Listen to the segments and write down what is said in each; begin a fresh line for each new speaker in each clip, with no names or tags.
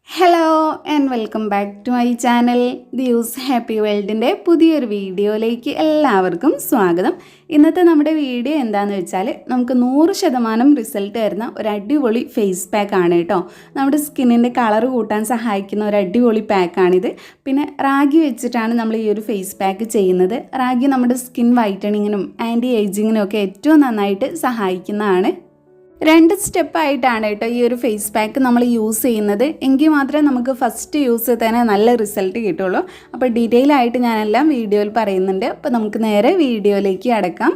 Hello and welcome back to my channel ദ്യൂസ് happy വേൾഡിൻ്റെ പുതിയൊരു വീഡിയോയിലേക്ക് എല്ലാവർക്കും സ്വാഗതം. ഇന്നത്തെ നമ്മുടെ വീഡിയോ എന്താണെന്ന് വെച്ചാൽ നമുക്ക് 100% റിസൾട്ട് തരുന്ന ഒരു അടിപൊളി ഫേസ് പാക്ക് ആണ് കേട്ടോ. നമ്മുടെ സ്കിന്നിൻ്റെ കളർ കൂട്ടാൻ സഹായിക്കുന്ന ഒരു അടിപൊളി പാക്കാണിത്. പിന്നെ റാഗി വെച്ചിട്ടാണ് നമ്മൾ ഈ ഒരു ഫേസ് പാക്ക് ചെയ്യുന്നത്. റാഗി നമ്മുടെ സ്കിൻ വൈറ്റനിങ്ങിനും ആൻറ്റി ഏജിങ്ങിനും ഒക്കെ ഏറ്റവും നന്നായിട്ട് സഹായിക്കുന്നതാണ്. 2 സ്റ്റെപ്പായിട്ടാണ് കേട്ടോ ഈ ഒരു ഫേസ് പാക്ക് നമ്മൾ യൂസ് ചെയ്യുന്നത്. എങ്കിൽ മാത്രമേ നമുക്ക് ഫസ്റ്റ് യൂസ് തന്നെ നല്ല റിസൾട്ട് കിട്ടുള്ളൂ. അപ്പോൾ ഡീറ്റെയിൽ ആയിട്ട് ഞാനെല്ലാം വീഡിയോയിൽ പറയുന്നുണ്ട്. അപ്പോൾ നമുക്ക് നേരെ വീഡിയോയിലേക്ക് അടക്കാം.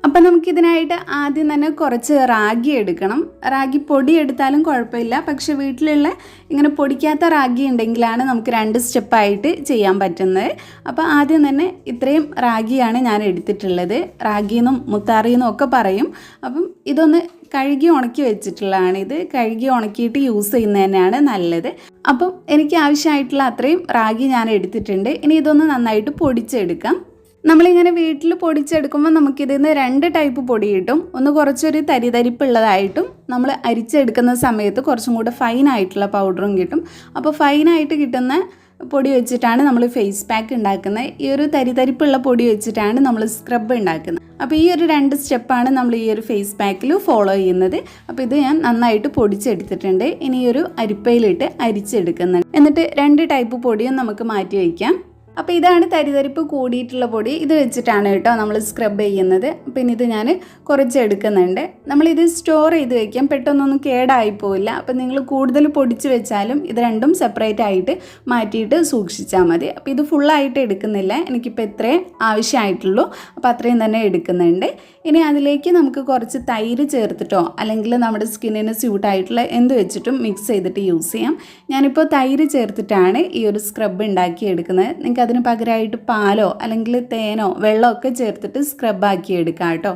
അപ്പോൾ നമുക്കിതിനായിട്ട് ആദ്യം തന്നെ കുറച്ച് റാഗി എടുക്കണം. റാഗി പൊടി എടുത്താലും കുഴപ്പമില്ല, പക്ഷെ വീട്ടിലുള്ള ഇങ്ങനെ പൊടിക്കാത്ത റാഗി ഉണ്ടെങ്കിലാണ് നമുക്ക് 2 സ്റ്റെപ്പായിട്ട് ചെയ്യാൻ പറ്റുന്നത്. അപ്പോൾ ആദ്യം തന്നെ ഇത്രയും റാഗിയാണ് ഞാൻ എടുത്തിട്ടുള്ളത്. റാഗിയെന്നും മുത്താറിയെന്നും ഒക്കെ പറയും. അപ്പം ഇതൊന്ന് കഴുകി ഉണക്കി വെച്ചിട്ടുള്ളതാണ്. ഇത് കഴുകി ഉണക്കിയിട്ട് യൂസ് ചെയ്യുന്നത് തന്നെയാണ് നല്ലത്. അപ്പം എനിക്ക് ആവശ്യമായിട്ടുള്ള അത്രയും റാഗി ഞാൻ എടുത്തിട്ടുണ്ട്. ഇനി ഇതൊന്ന് നന്നായിട്ട് പൊടിച്ചെടുക്കാം. നമ്മളിങ്ങനെ വീട്ടിൽ പൊടിച്ചെടുക്കുമ്പോൾ നമുക്കിതിൽ നിന്ന് 2 ടൈപ്പ് പൊടി കിട്ടും. ഒന്ന് കുറച്ചൊരു തരിതരിപ്പുള്ളതായിട്ടും നമ്മൾ അരിച്ചെടുക്കുന്ന സമയത്ത് കുറച്ചും കൂടെ ഫൈനായിട്ടുള്ള പൗഡറും കിട്ടും. അപ്പോൾ ഫൈനായിട്ട് കിട്ടുന്ന പൊടി വെച്ചിട്ടാണ് നമ്മൾ ഫേസ് പാക്ക് ഉണ്ടാക്കുന്നത്. ഈ ഒരു തരിതരിപ്പുള്ള പൊടി വെച്ചിട്ടാണ് നമ്മൾ സ്ക്രബ് ഉണ്ടാക്കുന്നത്. അപ്പോൾ ഈ ഒരു 2 സ്റ്റെപ്പാണ് നമ്മൾ ഈ ഒരു ഫേസ് പാക്കിൽ ഫോളോ ചെയ്യുന്നത്. അപ്പോൾ ഇത് ഞാൻ നന്നായിട്ട് പൊടിച്ചെടുത്തിട്ടുണ്ട്. ഇനി ഒരു അരിപ്പയിലിട്ട് അരിച്ചെടുക്കുന്നുണ്ട്. എന്നിട്ട് 2 ടൈപ്പ് പൊടിയും നമുക്ക് മാറ്റി വയ്ക്കാം. അപ്പോൾ ഇതാണ് തരിതരിപ്പ് കൂടിയിട്ടുള്ള പൊടി. ഇത് വെച്ചിട്ടാണ് കേട്ടോ നമ്മൾ സ്ക്രബ് ചെയ്യുന്നത്. പിന്നെ ഇത് ഞാൻ കുറച്ച് എടുക്കുന്നുണ്ട്. നമ്മളിത് സ്റ്റോർ ചെയ്ത് വയ്ക്കാം, പെട്ടെന്നൊന്നും കേടായി പോവില്ല. അപ്പോൾ നിങ്ങൾ കൂടുതൽ പൊടിച്ച് വെച്ചാലും ഇത് രണ്ടും സെപ്പറേറ്റ് ആയിട്ട് മാറ്റിയിട്ട് സൂക്ഷിച്ചാൽ മതി. അപ്പോൾ ഇത് ഫുള്ളായിട്ട് എടുക്കുന്നില്ല, എനിക്കിപ്പോൾ ഇത്രയും ആവശ്യമായിട്ടുള്ളൂ. അപ്പോൾ അത്രയും തന്നെ എടുക്കുന്നുണ്ട്. ഇനി അതിലേക്ക് നമുക്ക് കുറച്ച് തൈര് ചേർത്തിട്ടോ അല്ലെങ്കിൽ നമ്മുടെ സ്കിന്നിന് സ്യൂട്ടായിട്ടുള്ള എന്ത് വെച്ചിട്ടും മിക്സ് ചെയ്തിട്ട് യൂസ് ചെയ്യാം. ഞാനിപ്പോൾ തൈര് ചേർത്തിട്ടാണ് ഈ ഒരു സ്ക്രബ് ഉണ്ടാക്കി എടുക്കുന്നത്. നിങ്ങൾക്ക് അതിന് പകരമായിട്ട് പാലോ അല്ലെങ്കിൽ തേനോ വെള്ളമൊക്കെ ചേർത്തിട്ട് സ്ക്രബാക്കി എടുക്കാം കേട്ടോ.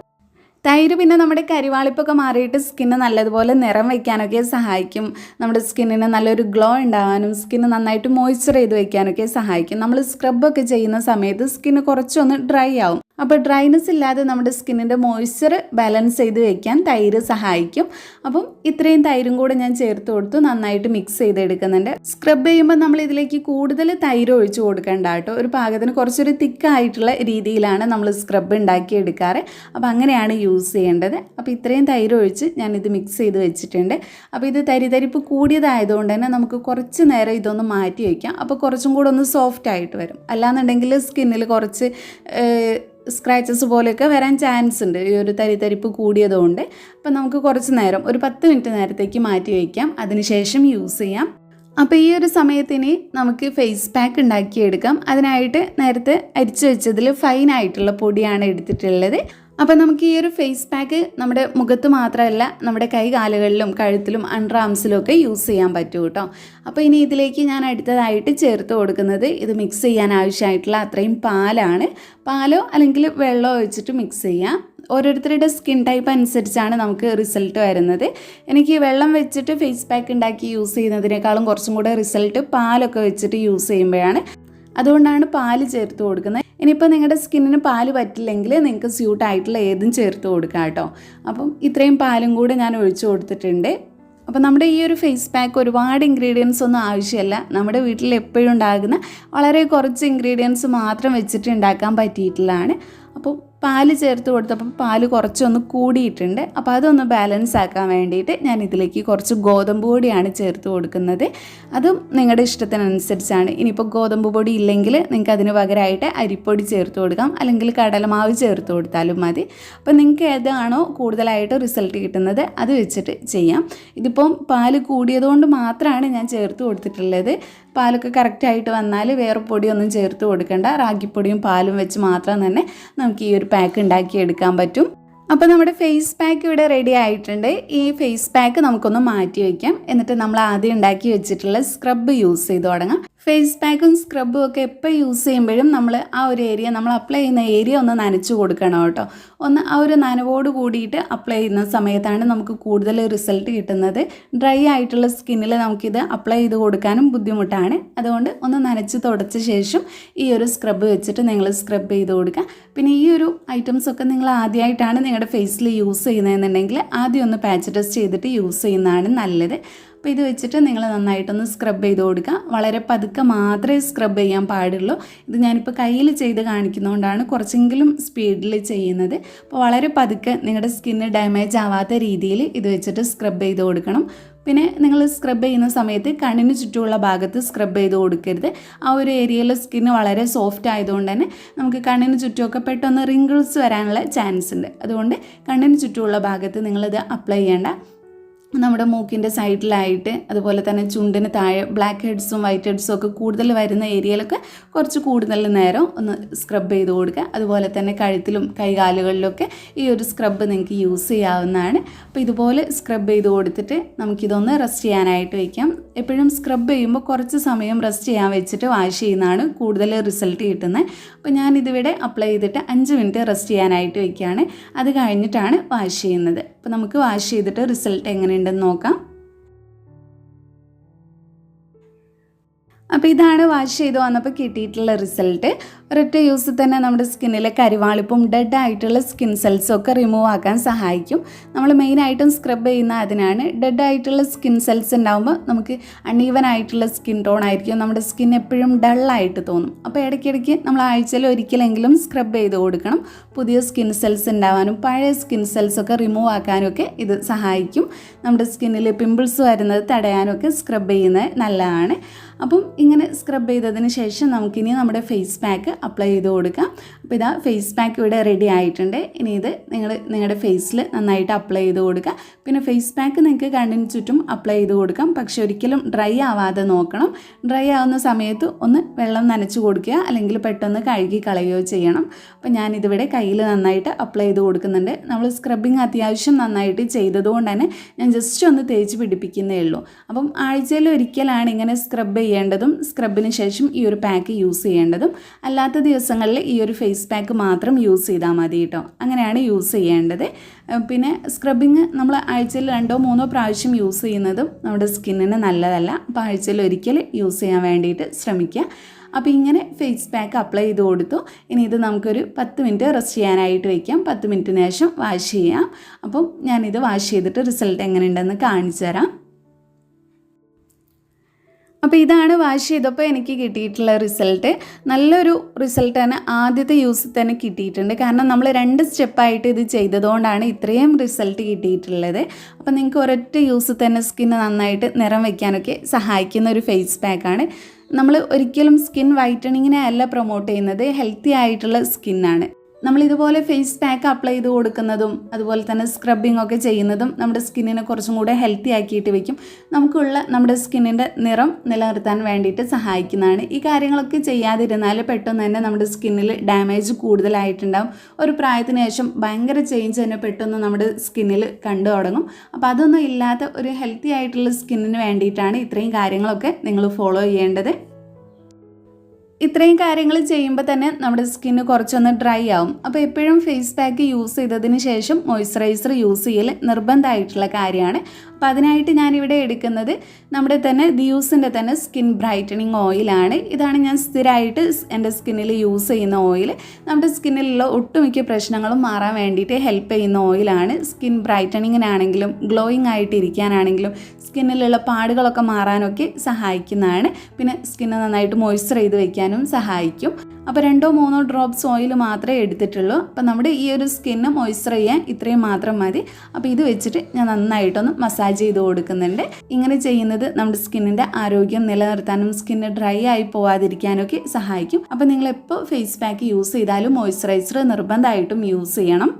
തൈര് പിന്നെ നമ്മുടെ കരിവാളിപ്പൊക്കെ മാറിയിട്ട് സ്കിന്ന് നല്ലതുപോലെ നിറം വയ്ക്കാനൊക്കെ സഹായിക്കും. നമ്മുടെ സ്കിന്നിന് നല്ലൊരു ഗ്ലോ ഉണ്ടാകാനും സ്കിന്ന് നന്നായിട്ട് മോയ്സ്ചർ ചെയ്ത് വയ്ക്കാനൊക്കെ സഹായിക്കും. നമ്മൾ സ്ക്രബൊക്കെ ചെയ്യുന്ന സമയത്ത് സ്കിന്ന് കുറച്ചൊന്ന് ഡ്രൈ ആവും. അപ്പോൾ ഡ്രൈനെസ് ഇല്ലാതെ നമ്മുടെ സ്കിന്നിൻ്റെ മോയ്സ്ചർ ബാലൻസ് ചെയ്ത് വയ്ക്കാൻ തൈര് സഹായിക്കും. അപ്പം ഇത്രയും തൈരും കൂടെ ഞാൻ ചേർത്ത് കൊടുത്ത് നന്നായിട്ട് മിക്സ് ചെയ്തെടുക്കുന്നുണ്ട്. സ്ക്രബ് ചെയ്യുമ്പോൾ നമ്മൾ ഇതിലേക്ക് കൂടുതൽ തൈര് ഒഴിച്ച് കൊടുക്കേണ്ട കേട്ടോ. ഒരു പാകത്തിന് കുറച്ചൊരു തിക്കായിട്ടുള്ള രീതിയിലാണ് നമ്മൾ സ്ക്രബ് ഉണ്ടാക്കിയെടുക്കാറ്. അപ്പോൾ അങ്ങനെയാണ് യൂസ് ചെയ്യേണ്ടത്. അപ്പോൾ ഇത്രയും തൈര് ഒഴിച്ച് ഞാനിത് മിക്സ് ചെയ്ത് വെച്ചിട്ടുണ്ട്. അപ്പോൾ ഇത് തരിതരിപ്പ് കൂടിയതായതുകൊണ്ട് തന്നെ നമുക്ക് കുറച്ച് നേരം ഇതൊന്ന് മാറ്റി വയ്ക്കാം. അപ്പോൾ കുറച്ചും കൂടെ ഒന്ന് സോഫ്റ്റ് ആയിട്ട് വരും. അല്ലാന്നുണ്ടെങ്കിൽ സ്കിന്നിൽ കുറച്ച് സ്ക്രാച്ചസ് പോലെയൊക്കെ വരാൻ ചാൻസ് ഉണ്ട് ഈ ഒരു തരിതരിപ്പ് കൂടിയതുകൊണ്ട്. അപ്പം നമുക്ക് കുറച്ച് നേരം ഒരു 10 മിനിറ്റ് നേരത്തേക്ക് മാറ്റി വയ്ക്കാം, അതിനുശേഷം യൂസ് ചെയ്യാം. അപ്പോൾ ഈ ഒരു സമയത്തിന് നമുക്ക് ഫേസ് പാക്ക് ഉണ്ടാക്കിയെടുക്കാം. അതിനായിട്ട് നേരത്തെ അരിച്ചു വെച്ചതിൽ ഫൈനായിട്ടുള്ള പൊടിയാണ് എടുത്തിട്ടുള്ളത്. അപ്പോൾ നമുക്ക് ഈ ഒരു ഫേസ് പാക്ക് നമ്മുടെ മുഖത്ത് മാത്രമല്ല നമ്മുടെ കൈ കാലുകളിലും കഴുത്തിലും അണ്ടർ ആംസിലും ഒക്കെ യൂസ് ചെയ്യാൻ പറ്റും കേട്ടോ. അപ്പോൾ ഇനി ഇതിലേക്ക് ഞാൻ അടുത്തതായിട്ട് ചേർത്ത് കൊടുക്കുന്നത് ഇത് മിക്സ് ചെയ്യാൻ ആവശ്യമായിട്ടുള്ള അത്രയും പാലാണ്. പാലോ അല്ലെങ്കിൽ വെള്ളമോ വെച്ചിട്ട് മിക്സ് ചെയ്യാം. ഓരോരുത്തരുടെ സ്കിൻ ടൈപ്പ് അനുസരിച്ചാണ് നമുക്ക് റിസൾട്ട് വരുന്നത്. എനിക്ക് വെള്ളം വെച്ചിട്ട് ഫേസ് പാക്ക് ഉണ്ടാക്കി യൂസ് ചെയ്യുന്നതിനേക്കാളും കുറച്ചും കൂടെ റിസൾട്ട് പാലൊക്കെ വെച്ചിട്ട് യൂസ് ചെയ്യുമ്പോഴാണ്. അതുകൊണ്ടാണ് പാല് ചേർത്ത് കൊടുക്കുന്നത്. ഇനിയിപ്പോൾ നിങ്ങളുടെ സ്കിന്നിന് പാല് പറ്റില്ലെങ്കിൽ നിങ്ങൾക്ക് സ്യൂട്ടായിട്ടുള്ള ഏതും ചേർത്ത് കൊടുക്കാം കേട്ടോ. അപ്പം ഇത്രയും പാലും കൂടെ ഞാൻ ഒഴിച്ചു കൊടുത്തിട്ടുണ്ട്. അപ്പോൾ നമ്മുടെ ഈ ഒരു ഫേസ് പാക്ക് ഒരുപാട് ഇൻഗ്രീഡിയൻസ് ഒന്നും ആവശ്യമില്ല. നമ്മുടെ വീട്ടിൽ എപ്പോഴും ഉണ്ടാകുന്ന വളരെ കുറച്ച് ഇൻഗ്രീഡിയൻസ് മാത്രം വെച്ചിട്ട് ഉണ്ടാക്കാൻ പറ്റിയിട്ടുള്ളതാണ്. അപ്പോൾ പാല് ചേർത്ത് കൊടുത്തപ്പോൾ പാല് കുറച്ചൊന്ന് കൂടിയിട്ടുണ്ട്. അപ്പോൾ അതൊന്ന് ബാലൻസ് ആക്കാൻ വേണ്ടിയിട്ട് ഞാൻ ഇതിലേക്ക് കുറച്ച് ഗോതമ്പ് പൊടിയാണ് ചേർത്ത് കൊടുക്കുന്നത്. അതും നിങ്ങളുടെ ഇഷ്ടത്തിനനുസരിച്ചാണ്. ഇനിയിപ്പോൾ ഗോതമ്പ് പൊടി ഇല്ലെങ്കിൽ നിങ്ങൾക്ക് അതിന് പകരമായിട്ട് അരിപ്പൊടി ചേർത്ത് കൊടുക്കാം, അല്ലെങ്കിൽ കടലമാവ് ചേർത്ത് കൊടുത്താലും മതി. അപ്പോൾ നിങ്ങൾക്ക് ഏതാണോ കൂടുതലായിട്ട് റിസൾട്ട് കിട്ടുന്നത് അത് വെച്ചിട്ട് ചെയ്യാം. ഇതിപ്പം പാല് കൂടിയതുകൊണ്ട് മാത്രമാണ് ഞാൻ ചേർത്ത് കൊടുത്തിട്ടുള്ളത്. പാലൊക്കെ കറക്റ്റായിട്ട് വന്നാൽ വേറെ പൊടിയൊന്നും ചേർത്ത് കൊടുക്കേണ്ട. റാഗിപ്പൊടിയും പാലും വെച്ച് മാത്രം തന്നെ നമുക്ക് ഈ ഒരു പാക്ക് ഉണ്ടാക്കിയെടുക്കാൻ പറ്റും. അപ്പോൾ നമ്മുടെ ഫേസ് പാക്ക് ഇവിടെ റെഡി ആയിട്ടുണ്ട്. ഈ ഫേസ് പാക്ക് നമുക്കൊന്ന് മാറ്റി വയ്ക്കാം. എന്നിട്ട് നമ്മൾ ആദ്യം ഉണ്ടാക്കി വെച്ചിട്ടുള്ള സ്ക്രബ് യൂസ് ചെയ്ത് തുടങ്ങാം. ഫേസ് പാക്കും സ്ക്രബും ഒക്കെ എപ്പോൾ യൂസ് ചെയ്യുമ്പോഴും നമ്മൾ ആ ഒരു ഏരിയ നമ്മൾ അപ്ലൈ ചെയ്യുന്ന ഏരിയ ഒന്ന് നനച്ച് കൊടുക്കണം കേട്ടോ. ഒന്ന് ആ ഒരു നനവോട് കൂടിയിട്ട് അപ്ലൈ ചെയ്യുന്ന സമയത്താണ് നമുക്ക് കൂടുതൽ റിസൾട്ട് കിട്ടുന്നത്. ഡ്രൈ ആയിട്ടുള്ള സ്കിന്നിൽ നമുക്കിത് അപ്ലൈ ചെയ്ത് കൊടുക്കാനും ബുദ്ധിമുട്ടാണ്. അതുകൊണ്ട് ഒന്ന് നനച്ച് തുടച്ച ശേഷം ഈ ഒരു സ്ക്രബ് വെച്ചിട്ട് നിങ്ങൾ സ്ക്രബ് ചെയ്ത് കൊടുക്കുക. പിന്നെ ഈ ഒരു ഐറ്റംസ് ഒക്കെ നിങ്ങൾ ആദ്യമായിട്ടാണ് നിങ്ങളുടെ ഫേസിൽ യൂസ് ചെയ്യുന്നതെന്നുണ്ടെങ്കിൽ ആദ്യം ഒന്ന് പാച്ച് ടെസ്റ്റ് ചെയ്തിട്ട് യൂസ് ചെയ്യുന്നതാണ് നല്ലത്. അപ്പോൾ ഇത് വെച്ചിട്ട് നിങ്ങൾ നന്നായിട്ടൊന്ന് സ്ക്രബ് ചെയ്ത് കൊടുക്കുക. വളരെ പതുക്കെ മാത്രമേ സ്ക്രബ് ചെയ്യാൻ പാടുള്ളൂ. ഇത് ഞാനിപ്പോൾ കയ്യിൽ ചെയ്ത് കാണിക്കുന്നതുകൊണ്ടാണ് കുറച്ചെങ്കിലും സ്പീഡിൽ ചെയ്യുന്നത്. അപ്പോൾ വളരെ പതുക്കെ നിങ്ങളുടെ സ്കിന്ന് ഡാമേജ് ആവാത്ത രീതിയിൽ ഇത് വെച്ചിട്ട് സ്ക്രബ് ചെയ്ത് കൊടുക്കണം. പിന്നെ നിങ്ങൾ സ്ക്രബ് ചെയ്യുന്ന സമയത്ത് കണ്ണിന് ചുറ്റുമുള്ള ഭാഗത്ത് സ്ക്രബ് ചെയ്ത് കൊടുക്കരുത്. ആ ഒരു ഏരിയയിൽ സ്കിന്ന് വളരെ സോഫ്റ്റ് ആയതുകൊണ്ട് തന്നെ നമുക്ക് കണ്ണിന് ചുറ്റുമൊക്കെ പെട്ടെന്ന് റിങ്കിൾസ് വരാനുള്ള ചാൻസ് ഉണ്ട്. അതുകൊണ്ട് കണ്ണിന് ചുറ്റുമുള്ള ഭാഗത്ത് നിങ്ങളിത് അപ്ലൈ ചെയ്യേണ്ട. നമ്മുടെ മൂക്കിൻ്റെ സൈഡിലായിട്ട് അതുപോലെ തന്നെ ചുണ്ടിന് താഴെ ബ്ലാക്ക് ഹെഡ്സും വൈറ്റ് ഹെഡ്സും ഒക്കെ കൂടുതൽ വരുന്ന ഏരിയയിലൊക്കെ കുറച്ച് കൂടുതൽ നേരം ഒന്ന് സ്ക്രബ് ചെയ്ത് കൊടുക്കുക. അതുപോലെ തന്നെ കഴുത്തിലും കൈകാലുകളിലൊക്കെ ഈ ഒരു സ്ക്രബ് നിങ്ങൾക്ക് യൂസ് ചെയ്യാവുന്നതാണ്. അപ്പോൾ ഇതുപോലെ സ്ക്രബ് ചെയ്ത് കൊടുത്തിട്ട് നമുക്കിതൊന്ന് റെസ്റ്റ് ചെയ്യാനായിട്ട് വയ്ക്കാം. എപ്പോഴും സ്ക്രബ് ചെയ്യുമ്പോൾ കുറച്ച് സമയം റെസ്റ്റ് ചെയ്യാൻ വെച്ചിട്ട് വാഷ് ചെയ്യുന്നതാണ് കൂടുതൽ റിസൾട്ട് കിട്ടുന്നത്. അപ്പോൾ ഞാനിതിവിടെ അപ്ലൈ ചെയ്തിട്ട് 5 മിനിറ്റ് റെസ്റ്റ് ചെയ്യാനായിട്ട് വയ്ക്കുകയാണ്. അത് കഴിഞ്ഞിട്ടാണ് വാഷ് ചെയ്യുന്നത്. അപ്പോൾ നമുക്ക് വാഷ് ചെയ്തിട്ട് റിസൾട്ട് എങ്ങനെയുണ്ടെന്ന് നോക്കാം. അപ്പോൾ ഇതാണ് വാഷ് ചെയ്ത് വന്നപ്പോൾ കിട്ടിയിട്ടുള്ള റിസൾട്ട്. ഒരൊറ്റ യൂസ് തന്നെ നമ്മുടെ സ്കിന്നിലെ കരിവാളിപ്പും ഡെഡ് ആയിട്ടുള്ള സ്കിൻ സെൽസും ഒക്കെ റിമൂവ് ആക്കാൻ സഹായിക്കും. നമ്മൾ മെയിനായിട്ടും സ്ക്രബ് ചെയ്യുന്ന അതിനാണ്. ഡെഡ് ആയിട്ടുള്ള സ്കിൻ സെൽസ് ഉണ്ടാകുമ്പോൾ നമുക്ക് അൺഈവൻ ആയിട്ടുള്ള സ്കിൻ ടോൺ ആയിരിക്കും. നമ്മുടെ സ്കിൻ എപ്പോഴും ഡള്ളായിട്ട് തോന്നും. അപ്പോൾ ഇടയ്ക്കിടയ്ക്ക് നമ്മൾ ആഴ്ചയിൽ ഒരിക്കലെങ്കിലും സ്ക്രബ് ചെയ്ത് കൊടുക്കണം. പുതിയ സ്കിൻ സെൽസ് ഉണ്ടാവാനും പഴയ സ്കിൻ സെൽസൊക്കെ റിമൂവ് ആക്കാനും ഒക്കെ ഇത് സഹായിക്കും. നമ്മുടെ സ്കിന്നിൽ പിമ്പിൾസ് വരുന്നത് തടയാനൊക്കെ സ്ക്രബ് ചെയ്യുന്നത് നല്ലതാണ്. അപ്പം ഇങ്ങനെ സ്ക്രബ് ചെയ്തതിന് ശേഷം നമുക്കിനി നമ്മുടെ ഫേസ് പാക്ക് അപ്ലൈ ചെയ്ത് കൊടുക്കാം. അപ്പോൾ ഇതാ ഫേസ് പാക്ക് ഇവിടെ റെഡി ആയിട്ടുണ്ട്. ഇനി ഇത് നിങ്ങളുടെ ഫേസിൽ നന്നായിട്ട് അപ്ലൈ ചെയ്ത് കൊടുക്കുക. പിന്നെ ഫേസ് പാക്ക് നിങ്ങൾക്ക് കണ്ണിന് ചുറ്റും അപ്ലൈ ചെയ്ത് കൊടുക്കാം. പക്ഷേ ഒരിക്കലും ഡ്രൈ ആവാതെ നോക്കണം. ഡ്രൈ ആവുന്ന സമയത്ത് ഒന്ന് വെള്ളം നനച്ച് കൊടുക്കുക, അല്ലെങ്കിൽ പെട്ടെന്ന് കഴുകി കളയുകയോ ചെയ്യണം. അപ്പോൾ ഞാനിതിവിടെ കയ്യിൽ നന്നായിട്ട് അപ്ലൈ ചെയ്ത് കൊടുക്കുന്നുണ്ട്. നമ്മൾ സ്ക്രബിങ് അത്യാവശ്യം നന്നായിട്ട് ചെയ്തതുകൊണ്ട് തന്നെ ഞാൻ ജസ്റ്റ് ഒന്ന് തേച്ച് പിടിപ്പിക്കുന്നേ ഉള്ളൂ. അപ്പം ആഴ്ചയിൽ ഒരിക്കലാണ് ഇങ്ങനെ സ്ക്രബ് ചെയ്യേണ്ടതും സ്ക്രബിന് ശേഷം ഈ ഒരു പാക്ക് യൂസ് ചെയ്യേണ്ടതും. അല്ലാത്ത ദിവസങ്ങളിൽ ഈ ഒരു ഫേസ് പാക്ക് മാത്രം യൂസ് ചെയ്താൽ മതി കേട്ടോ. അങ്ങനെയാണ് യൂസ് ചെയ്യേണ്ടത്. പിന്നെ സ്ക്രബിങ് നമ്മൾ ആഴ്ചയിൽ 2-3 പ്രാവശ്യം യൂസ് ചെയ്യുന്നതും നമ്മുടെ സ്കിന്നിന് നല്ലതല്ല. അപ്പോൾ ആഴ്ചയിൽ ഒരിക്കൽ യൂസ് ചെയ്യാൻ വേണ്ടിയിട്ട് ശ്രമിക്കുക. അപ്പോൾ ഇങ്ങനെ ഫേസ് പാക്ക് അപ്ലൈ ചെയ്ത് കൊടുത്തു. ഇനി ഇത് നമുക്കൊരു 10 മിനിറ്റ് റെസ്റ്റ് ചെയ്യാനായിട്ട് വയ്ക്കാം. 10 മിനിറ്റിന് ശേഷം വാഷ് ചെയ്യാം. അപ്പം ഞാനിത് വാഷ് ചെയ്തിട്ട് റിസൾട്ട് എങ്ങനെയുണ്ടെന്ന് കാണിച്ചു തരാം. അപ്പോൾ ഇതാണ് വാഷ് ചെയ്തപ്പോൾ എനിക്ക് കിട്ടിയിട്ടുള്ള റിസൾട്ട്. നല്ലൊരു റിസൾട്ട് തന്നെ ആദ്യത്തെ യൂസിൽ തന്നെ കിട്ടിയിട്ടുണ്ട്. കാരണം നമ്മൾ 2 സ്റ്റെപ്പായിട്ട് ഇത് ചെയ്തതുകൊണ്ടാണ് ഇത്രയും റിസൾട്ട് കിട്ടിയിട്ടുള്ളത്. അപ്പോൾ നിങ്ങൾക്ക് ഒരൊറ്റ യൂസിൽ തന്നെ സ്കിന്ന് നന്നായിട്ട് നിറം വയ്ക്കാനൊക്കെ സഹായിക്കുന്ന ഒരു ഫേസ് പാക്കാണ്. നമ്മൾ ഒരിക്കലും സ്കിൻ വൈറ്റണിങ്ങിനെ അല്ല പ്രൊമോട്ട് ചെയ്യുന്നത്, ഹെൽത്തി ആയിട്ടുള്ള സ്കിന്നാണ്. നമ്മളിതുപോലെ ഫേസ് പാക്ക് അപ്ലൈ ചെയ്ത് കൊടുക്കുന്നതും അതുപോലെ തന്നെ സ്ക്രബിംഗ് ഒക്കെ ചെയ്യുന്നതും നമ്മുടെ സ്കിന്നിനെ കുറച്ചും കൂടെ ഹെൽത്തി ആക്കിയിട്ട് വയ്ക്കും. നമ്മുടെ സ്കിന്നിൻ്റെ നിറം നിലനിർത്താൻ വേണ്ടിയിട്ട് സഹായിക്കുന്നതാണ്. ഈ കാര്യങ്ങളൊക്കെ ചെയ്യാതിരുന്നാൽ പെട്ടെന്ന് തന്നെ നമ്മുടെ സ്കിന്നിൽ ഡാമേജ് കൂടുതലായിട്ടുണ്ടാകും. ഒരു പ്രായത്തിന് ശേഷം ഭയങ്കര ചേഞ്ച് തന്നെ പെട്ടെന്ന് നമ്മുടെ സ്കിന്നിൽ കണ്ടു തുടങ്ങും. അപ്പോൾ അതൊന്നും ഇല്ലാത്ത ഒരു ഹെൽത്തി ആയിട്ടുള്ള സ്കിന്നിന് വേണ്ടിയിട്ടാണ് ഇത്രയും കാര്യങ്ങളൊക്കെ നിങ്ങൾ ഫോളോ ചെയ്യേണ്ടത്. ഇത്രയും കാര്യങ്ങൾ ചെയ്യുമ്പോൾ തന്നെ നമ്മുടെ സ്കിന്ന് കുറച്ചൊന്ന് ഡ്രൈ ആവും. അപ്പോൾ എപ്പോഴും ഫേസ് പാക്ക് യൂസ് ചെയ്തതിന് ശേഷം മോയ്സ്ചറൈസർ യൂസ് ചെയ്യൽ നിർബന്ധമായിട്ടുള്ള കാര്യമാണ്. അപ്പോൾ അതിനായിട്ട് ഞാനിവിടെ എടുക്കുന്നത് നമ്മുടെ തന്നെ ദിയൂസിൻ്റെ തന്നെ സ്കിൻ ബ്രൈറ്റനിങ് ഓയിലാണ്. ഇതാണ് ഞാൻ സ്ഥിരമായിട്ട് എൻ്റെ സ്കിന്നിൽ യൂസ് ചെയ്യുന്ന ഓയിൽ. നമ്മുടെ സ്കിന്നിലുള്ള ഒട്ടുമിക്ക പ്രശ്നങ്ങളും മാറാൻ വേണ്ടിയിട്ട് ഹെൽപ്പ് ചെയ്യുന്ന ഓയിലാണ്. സ്കിൻ ബ്രൈറ്റനിങ്ങിനാണെങ്കിലും ഗ്ലോയിങ് ആയിട്ടിരിക്കാനാണെങ്കിലും സ്കിന്നിലുള്ള പാടുകളൊക്കെ മാറാനൊക്കെ സഹായിക്കുന്നതാണ്. പിന്നെ സ്കിന്ന് നന്നായിട്ട് മോയ്സ്ചർ ചെയ്ത് വയ്ക്കാനും സഹായിക്കും. അപ്പോൾ 2-3 ഡ്രോപ്സ് ഓയിൽ മാത്രമേ എടുത്തിട്ടുള്ളൂ. അപ്പോൾ നമ്മുടെ ഈ ഒരു സ്കിന്ന് മോയ്സ്ചർ ചെയ്യാൻ ഇത്രയും മാത്രം മതി. അപ്പോൾ ഇത് വെച്ചിട്ട് ഞാൻ നന്നായിട്ടൊന്ന് മസാജ് ചെയ്ത് കൊടുക്കുന്നുണ്ട്. ഇങ്ങനെ ചെയ്യുന്നത് നമ്മുടെ സ്കിന്നിൻ്റെ ആരോഗ്യം നിലനിർത്താനും സ്കിന്ന് ഡ്രൈ ആയി പോവാതിരിക്കാനൊക്കെ സഹായിക്കും. അപ്പോൾ നിങ്ങളെപ്പോൾ ഫേസ് പാക്ക് യൂസ് ചെയ്താലും മോയ്സ്ചറൈസർ നിർബന്ധമായിട്ടും യൂസ് ചെയ്യണം.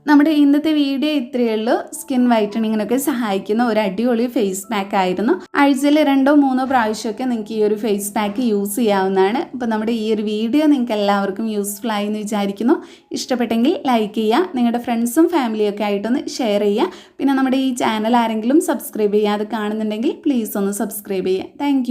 നമ്മുടെ ഇന്നത്തെ വീഡിയോ ഇത്രയേ ഉള്ളൂ. സ്കിൻ വൈറ്റനിങ്ങിനൊക്കെ സഹായിക്കുന്ന ഒരു അടിപൊളി ഫേസ് പാക്ക് ആയിരുന്നു. ആഴ്ചയിൽ 2-3 പ്രാവശ്യമൊക്കെ നിങ്ങൾക്ക് ഈ ഒരു ഫേസ് പാക്ക് യൂസ് ചെയ്യാവുന്നതാണ്. അപ്പോൾ നമ്മുടെ ഈ ഒരു വീഡിയോ നിങ്ങൾക്ക് എല്ലാവർക്കും യൂസ്ഫുൾ ആയി എന്ന് വിചാരിക്കുന്നു. ഇഷ്ടപ്പെട്ടെങ്കിൽ ലൈക്ക് ചെയ്യുക, നിങ്ങളുടെ ഫ്രണ്ട്സും ഫാമിലിയൊക്കെ ആയിട്ടൊന്ന് ഷെയർ ചെയ്യുക. പിന്നെ നമ്മുടെ ഈ ചാനൽ ആരെങ്കിലും സബ്സ്ക്രൈബ് ചെയ്യാതെ കാണുന്നുണ്ടെങ്കിൽ പ്ലീസ് ഒന്ന് സബ്സ്ക്രൈബ് ചെയ്യുക. താങ്ക്